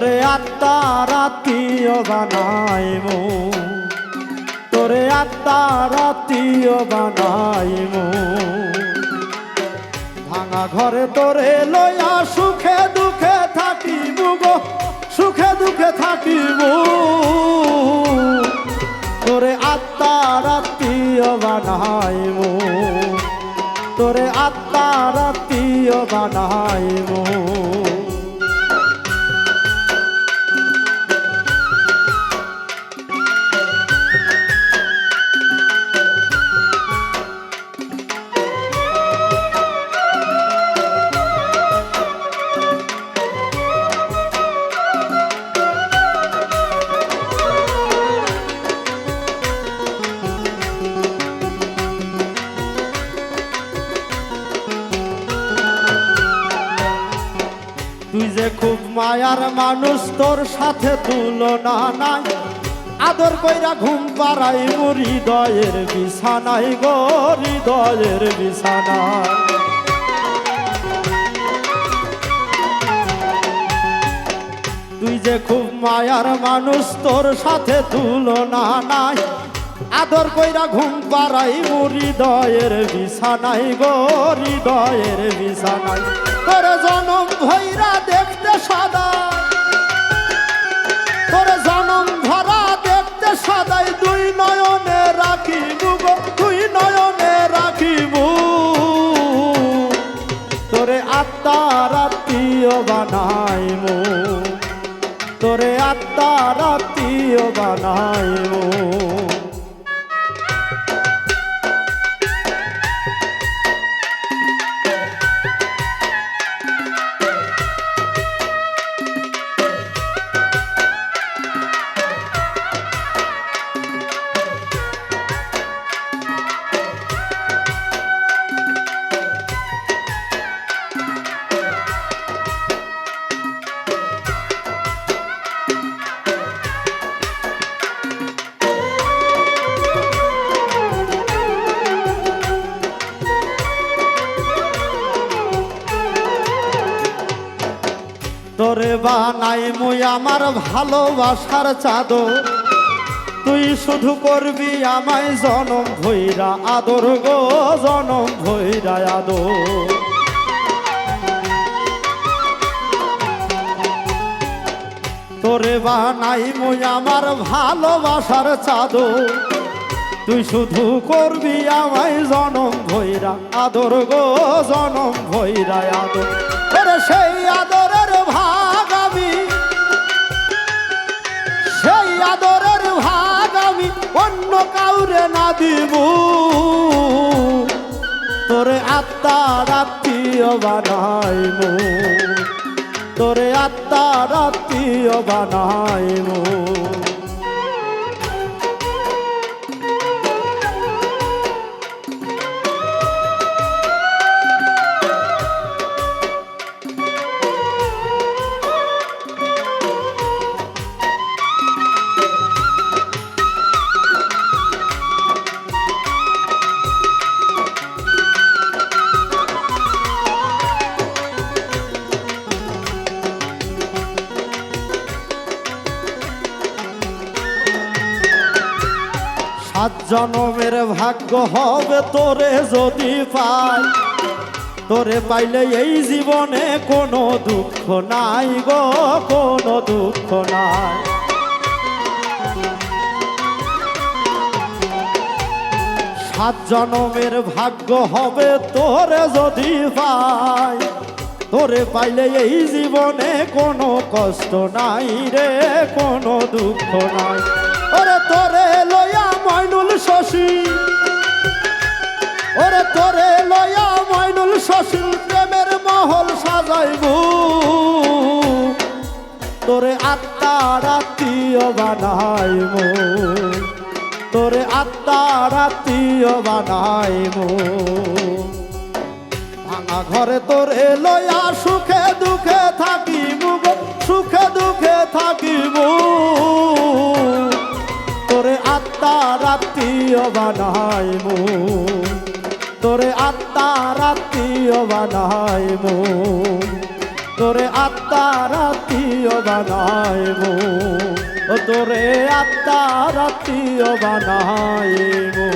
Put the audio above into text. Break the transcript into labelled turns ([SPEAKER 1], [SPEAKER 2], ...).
[SPEAKER 1] তোরে আত্মার আত্মীয় বানাইমু, তোরে আত্মার আত্মীয় বানাইমু। ভাঙা ঘরে তোরে লইয়া সুখে দুঃখে থাকিব গো, সুখে দুঃখে থাকিব। তোরে আত্মার আত্মীয় বানাইমু, তোরে আত্মার আত্মীয় বানাইমু। তুই যে খুব মায়ার মানুষ, তোর সাথে তুলনা নাই। আদর কইরা ঘুম পাড়াই হৃদয়ের বিছানায় গো, হৃদয়ের বিছানায়। তুই যে খুব মায়ার মানুষ, তোর সাথে তুলনা নাই। আদর কইরা ঘুম পাড়াই হৃদয়ের বিছানায় গো, হৃদয়ের বিছানায়। তোর জনম ভৈরা দেখতে সাদা, তোর জনম ভরা দেখতে সাদাই। দুই নয়নে রাখিব গো, দুই নয়নে রাখিব। তোরে আত্মার আত্মীয় বানাইমু, তোরে আত্মার আত্মীয় বানাইমু। তোরে বানাইমু আমার ভালোবাসার চাদর, তুই শুধু করবি আমায় জনম ভৈরা আদর গো, জনম ভৈরা আদর। তোরে বানাইমু আমার ভালোবাসার চাদর, তুই শুধু করবি আমায় জনম ভৈরা আদর গো, জনম ভৈরা আদর। তোরে সেই আদরের ভাগ আমি, সেই আদরের ভাগ আমি অন্য কাউরে না দিব। তোরে আত্মার আত্মীয় বানাইমু, তোরে আত্মার আত্মীয় বানাইমু। সাত জনমের ভাগ্য হবে তোরে যদি পাই, তোরে পাইলে এই জীবনে কোনো দুঃখ নাই গো, কোনো দুঃখ নাই। সাত জনমের ভাগ্য হবে তোরে যদি পাই, তোরে পাইলে এই জীবনে কোনো কষ্ট নাই রে, কোনো দুঃখ নাই। ওরে তোরে লয়া মইনুল শশী, ওরে তোরে লয়া মইনুল শশী প্রেমের মহল সাজাইবু। তোরে আত্মার আত্মীয় বানাইমু, তোরে আত্মার আত্মীয় বানাইমু। ভাঙা ঘরে তোরে লয়া সুখে দুঃখে থাকিব গো, সুখে দুঃখে থাকিব। তোরে আত্মার আত্মীয় বানাইমু, তোরে আত্মার আত্মীয় বানাইমু, তোরে আত্মার আত্মীয় আত্মীয় বানাইমু ও তোরে আত্মার আত্মীয় বানাইমু